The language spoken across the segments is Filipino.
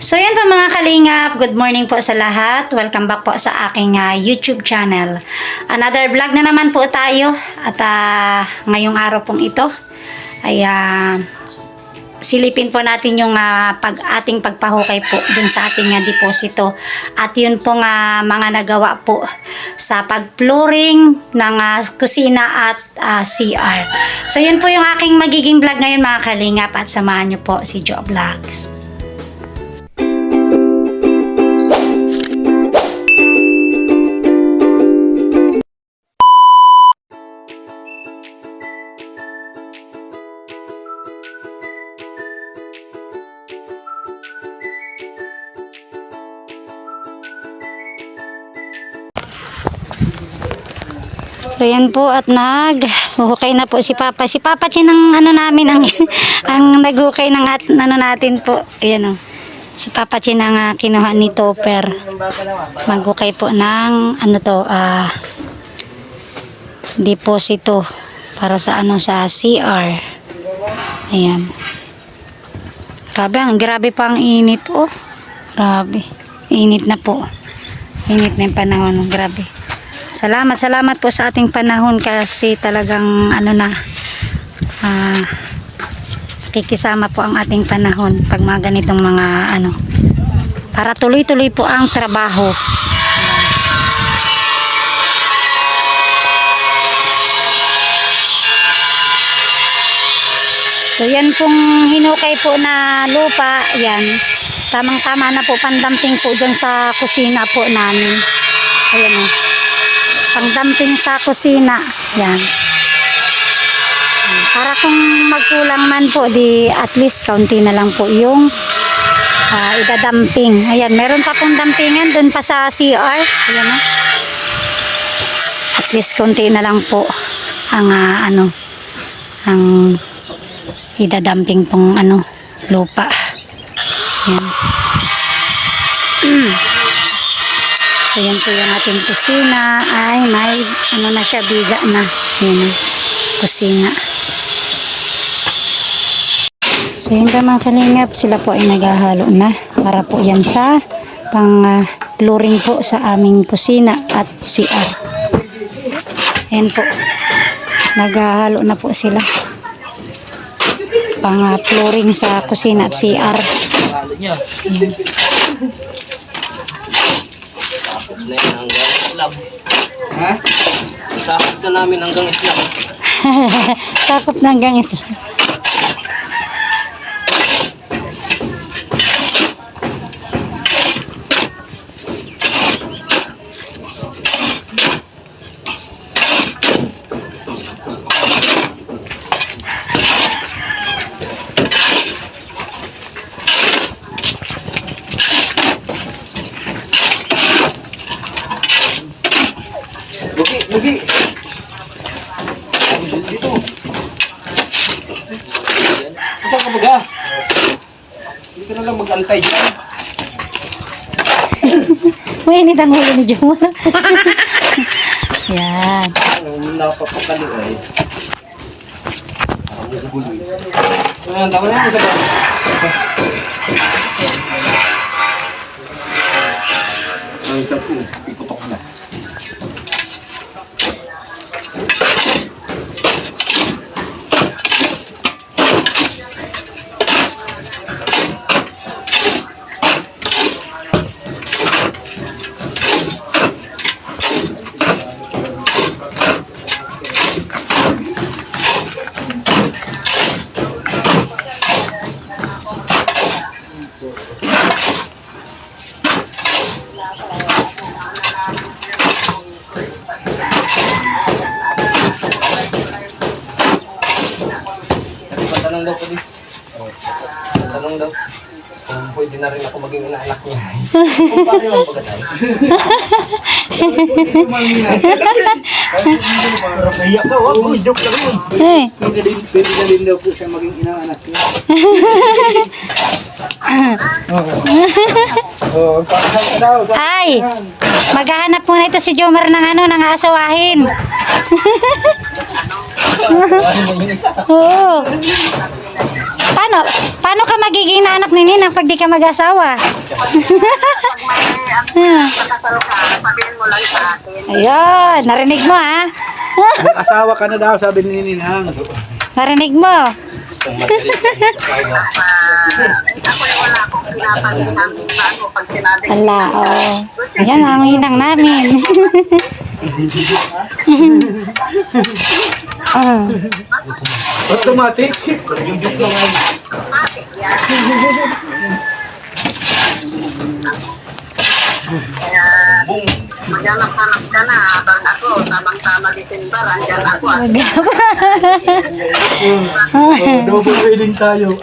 So yan po mga kalingap, good morning po sa lahat. Welcome back po sa aking YouTube channel. Another vlog na naman po tayo at ngayong araw pong ito ay silipin po natin yung ating pagpahukay po dun sa ating deposito. At yun pong mga nagawa po sa pag-flooring ng kusina at CR. So yun po yung aking magiging vlog ngayon mga kalingap at samahan nyo po si Jo Vlogs. So yan po at naghuhukay na po si Papa. Si Papa Chin ang namin ang naghukay ng natin po. Ayan o. Si Papa Chin ang kinuha ni Topper. Maghukay po ng deposito para sa sa CR. Ayan. Grabe pa ang init oh. Grabe. Init na po. Init na yung panahon. Grabe. Salamat po sa ating panahon kasi talagang kikisama po ang ating panahon pag mga ganitong mga para tuloy-tuloy po ang trabaho. So yan pong hinukay po na lupa, yan. Tamang-tama na po pandamping po dyan sa kusina po namin. Ayan o. Pangdamping sa kusina. Yan. Para kung magkulang man po, di at least kaunti na lang po yung idadamping. Ayan, meron pa pong dampingan dun pa sa CR. Ayan o. At least kaunti na lang po ang ang idadamping pong lupa. Ayan. So yan po yung ating kusina ay may na siya, biga na. Yan kusina. So yun pa mga kalingap, sila po ay naghahalo na para po yan sa pang flooring po sa aming kusina at CR. Yan po, naghahalo na po sila pang flooring sa kusina at CR. Na yan hanggang Islam. Ha? Sakop na namin hanggang Islam. Sakop na hanggang Islam. Bugi! Dito. Saan ka baga? Hindi ka na lang mag-antay dyan. Mainit ang ulo ni Joma. Yan. Napapakali ay. Parang naguguloy. Ayan, tama na yan. Isa ba? Ang tapo. Ikutok na. Tanong daw po di. Tanong daw. Kung pwede na rin ako maging inaanak niya. Kung paano naman pagkatay. Nahiyak ka, wag mo, joke lang yun. Pwede na rin daw po siya maging inaanak niya. Ay, maghahanap muna ito si Jomar ng asawahin. Oo. Paano ka magiging anak ni Ninang pag di ka mag-asawa? Kasal ka, sabihin mo lang sa akin. Ayun, narinig mo ha? Mag-asawa ka na daw, sabi ni Ninang. Narinig mo? Kung madali ka yung Ako yung wala akong pinapanginan ano, pag sinabi ko. Ala, oh. Ayan ang hinang namin. Automatic. Matik yan. Kaya, maghanap-hanap ka na habang ako, tamang-tama December, andyan ako. Double wedding tayo.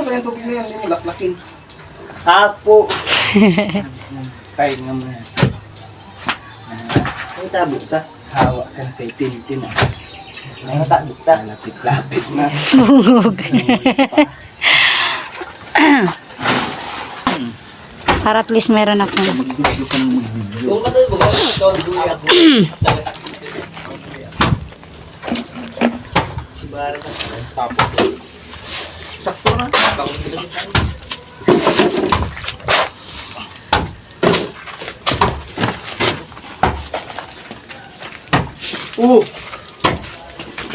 Ano yung tubig na yan? Hindi mo laklakin. Apo. Kain nga mo yan. Ay, tabot ta. Hawa ka na kay Tintin. Ay, tabot ta. Lapit-lapit na. Bungog. Para at least meron ako. Yung katulad mo, ikaw ang duya ako. Si Bara ka. Tapos. Sakto na.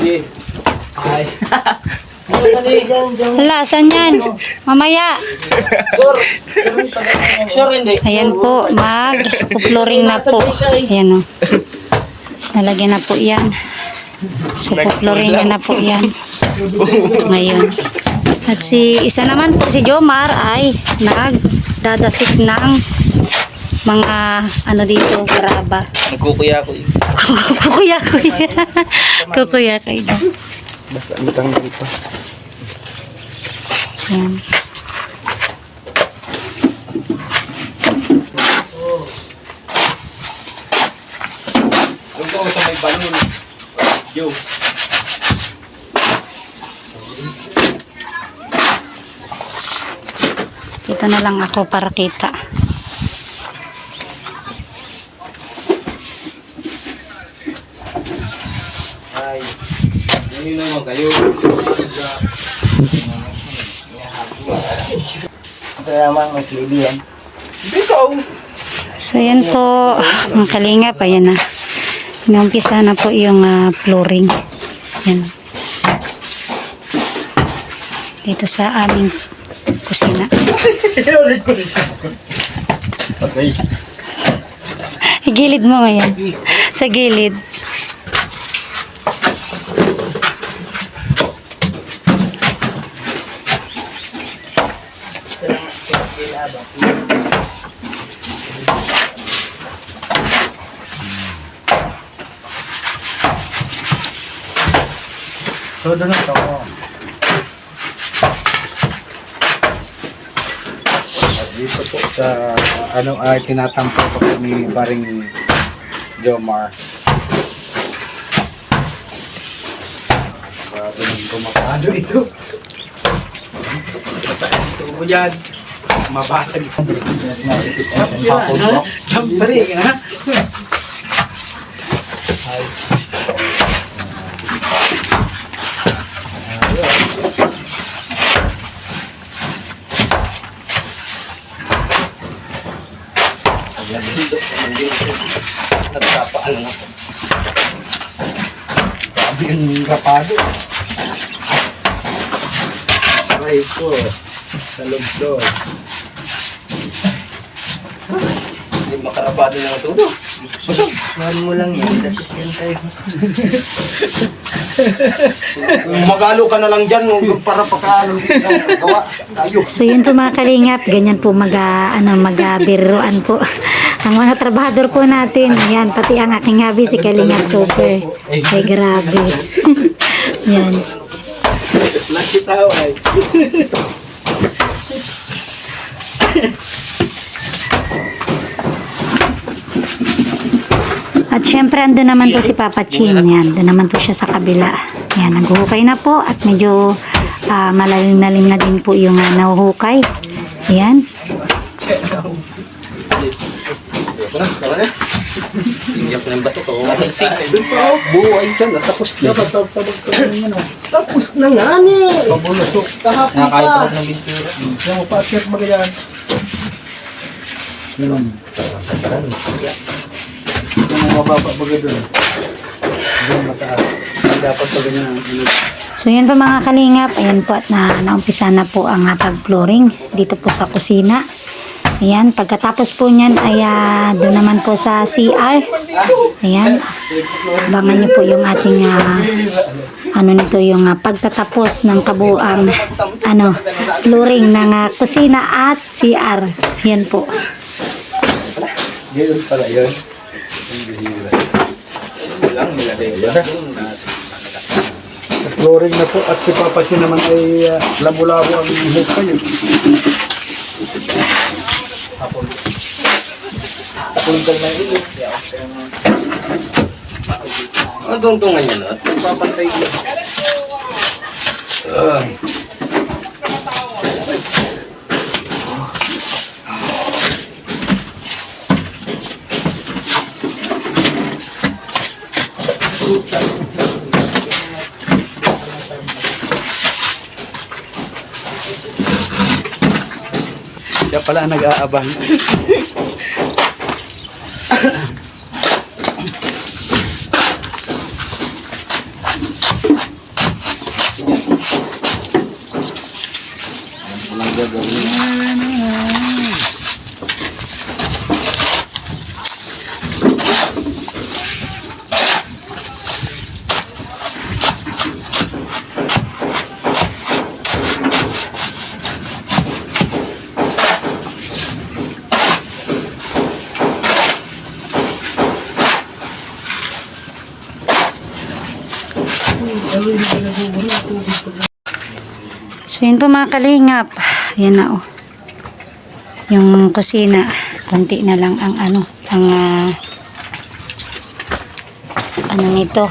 Yeah. Ay. Ano ka ni? Hala, saan yan? Mamaya. Sure hindi. Ayan po, mag-flooring na po. Ayan o. Nalagyan na po yan. So, flooring na po yan. Ngayon. At isa naman po si Jomar ay nagdadasit ng mga ano dito, garaba. Nagkukuya ko eh. Kukuya-kuya. Kukuya-kuya. Basta ang dito. Ayan. Huwag ko sa may balon. Yo. Dito na lang ako para kita. Ay. Ano naman kayo? Ito naman, may klibi yan. So yan po, ang kalingap, ayan na. Inumpisa na po yung flooring. Yan. Dito sa aming kusina. Okay. Gilid mo ngayon. Sa gilid. So, doon ito. Dito po sa ano ay tinatampo po ni Baring Jomar. Grabe ng kumakado ito. Saan ito mo yan? Mabasag ito. Jumpering ha? Nagkapaan na ako. Grabe yung rapado. Aray ko. Sa loob. Hindi makarabado na ito. Suhan mo lang yan. Dasip yan tayo. Magalo ka na lang dyan para pagkaalam dito gawa tayo. So yun po mga kalingap, ganyan po magabiruan po. Ang mga trabahador po natin, yan, pati ang aking hubby si Kalingap Cooper. Ay grabe. Yan. Lucky tao ay. At syempre ando naman po si Papa Chin, yan, doon naman po siya sa kabila. Yan, naghuhukay na po at medyo malalim na din po yung nahuhukay. Yan. Tama na. Iyak na yung bato ko. Matalsing. Buhay ka na. Tapos na. Tapos na nga ni. Pabulusok. Kahapon pa. Nakakaipat ng bintura. Yung pa-check mo ganyan. Yung mababa bagay doon. Doon mataas. Dapat pa ganyan. So yun po mga kalingap, ayan po at naumpisa na po ang pag-flooring dito po sa kusina. Ayan, pagkatapos po niyan ay doon naman po sa CR. Ayan, abangan niyo po yung ating yung pagtatapos ng kabuuang flooring ng kusina at CR. Yan po. Ganyan pala yun. Flooring na po at si Papa siya naman ay labo-labo ang hukay. Ang tungtungan niya na. At papantay ko. Siya pala ang nag-aabang. Walang gagawin. So yun po mga kalingap. Ayan na yung kusina. Konti na lang ang nito.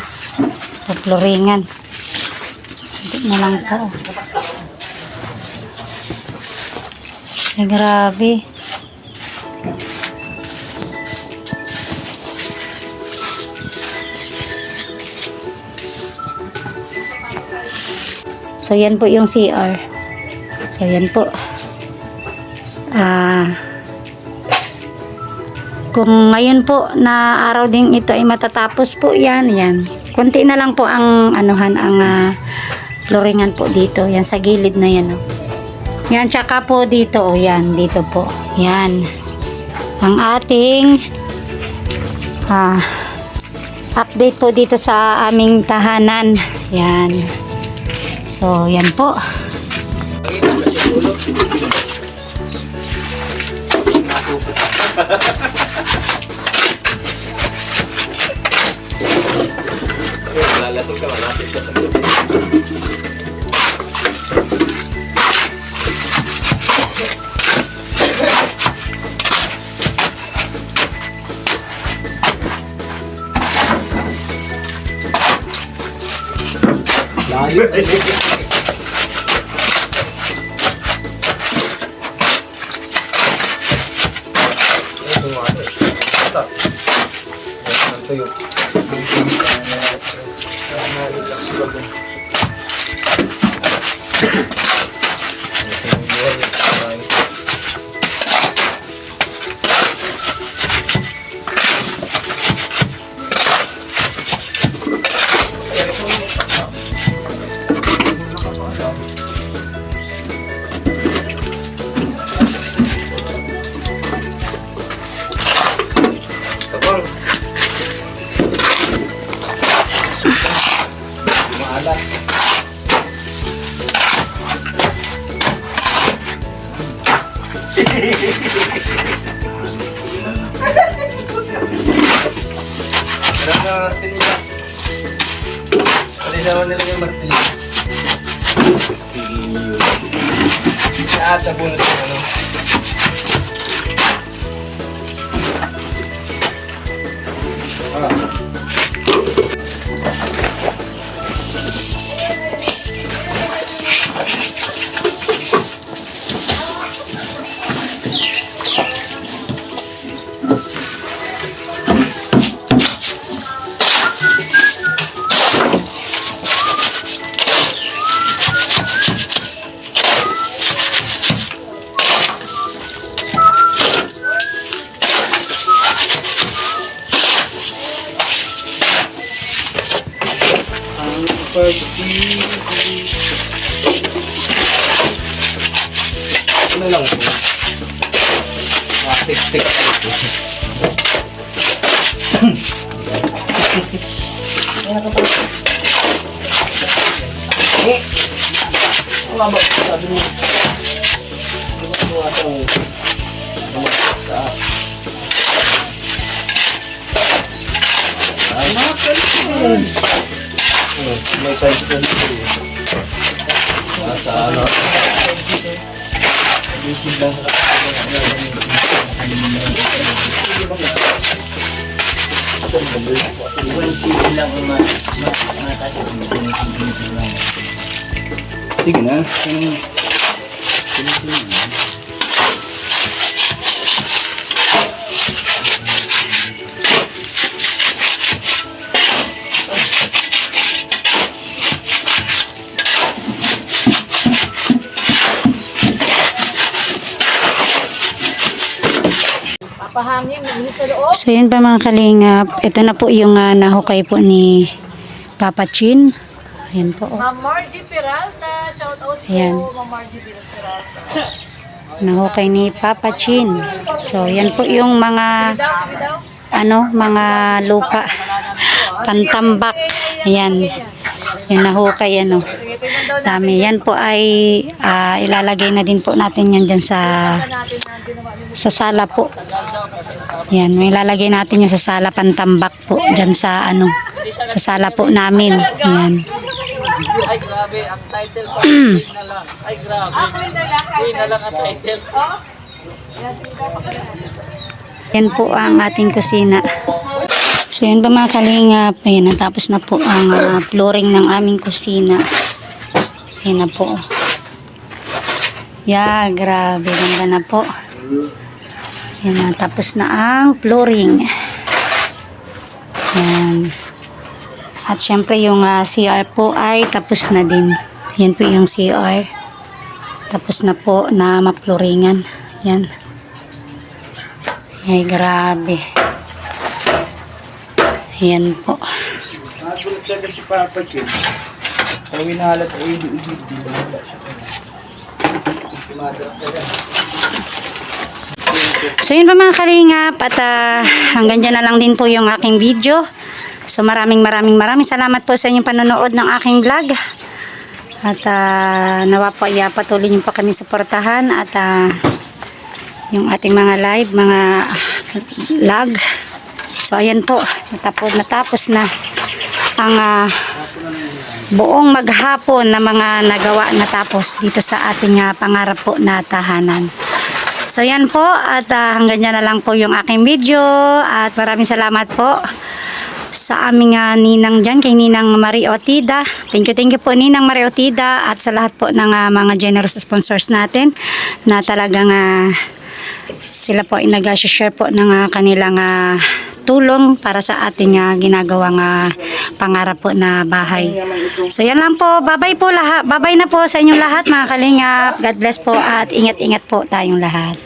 Flooringan. Konti na lang po. Ay grabe. So yan po yung CR. So yan po. So Kung ngayon po na araw din ito ay matatapos po yan. Kunti na lang po ang flooringan po dito. Yan sa gilid na yan. Oh. Yan, tsaka po dito. Yan, dito po. Yan. Ang ating update po dito sa aming tahanan. Yan. So, yan po. Lalasing ka, malapit ka sa gabi. Layo. Tabang. Maalat. Meron na martilyo. Palisawan nila yung martilyo. Nabunot yung ano. Ano lang po? Tik-tik. Ang abot sabi mo. May times na dito eh. Sa ano? Busy lang. Sige na. So yun pa mga kalingap, ito na po yung nahukay po ni Papa Chin. Ayan po. Ma'am Margie Peralta, shout out Ayan. po Ma'am Margie Peralta. Nahukay ni Papa Chin. So yan po yung mga mga lupa pantambak. Ayan. Yung nahukay dami. Yan po ay ilalagay na din po natin yan dyan sa sala po. Yan, may ilalagay natin yan sa sala pantambak po dyan sa sa sala po namin. Yan. Ay grabe, ang title ko Queen na lang. Ay grabe. Queen na lang ang title. Yan po ang ating kusina. So yun ba mga kalingap, ayan, natapos na po ang flooring ng aming kusina. Ayan na po. Yeah, grabe, ganda na po. Ayan, natapos na ang flooring. Ayan. At syempre yung CR po ay tapos na din. Ayan po yung CR. Tapos na po na maploringan. Yan. Ay, grabe. Ayan po. Nagulat talaga si Papa Chin. Pag winahalat ay ilig-ilig, di ba? So yun pa mga kalingap at hanggang dyan na lang din po yung aking video. So maraming salamat po sa inyong panonood ng aking vlog. At nawa po patuloy niyo po kami suportahan at yung ating mga live, mga vlog. So ayan po, natapos na ang buong maghapon na mga nagawa natapos dito sa ating pangarap po na tahanan. So yan po at hanggang dyan na lang po yung aking video at maraming salamat po sa aming ninang dyan, kay Ninang Marie Otida. Thank you po Ninang Marie Otida at sa lahat po ng mga generous sponsors natin na talagang sila po ay nag-share po ng kanilang tulong para sa ating ginagawang pangarap po na bahay. So yan lang po. Bye-bye po lahat. Bye-bye na po sa inyong lahat mga kalingap. God bless po at ingat-ingat po tayong lahat.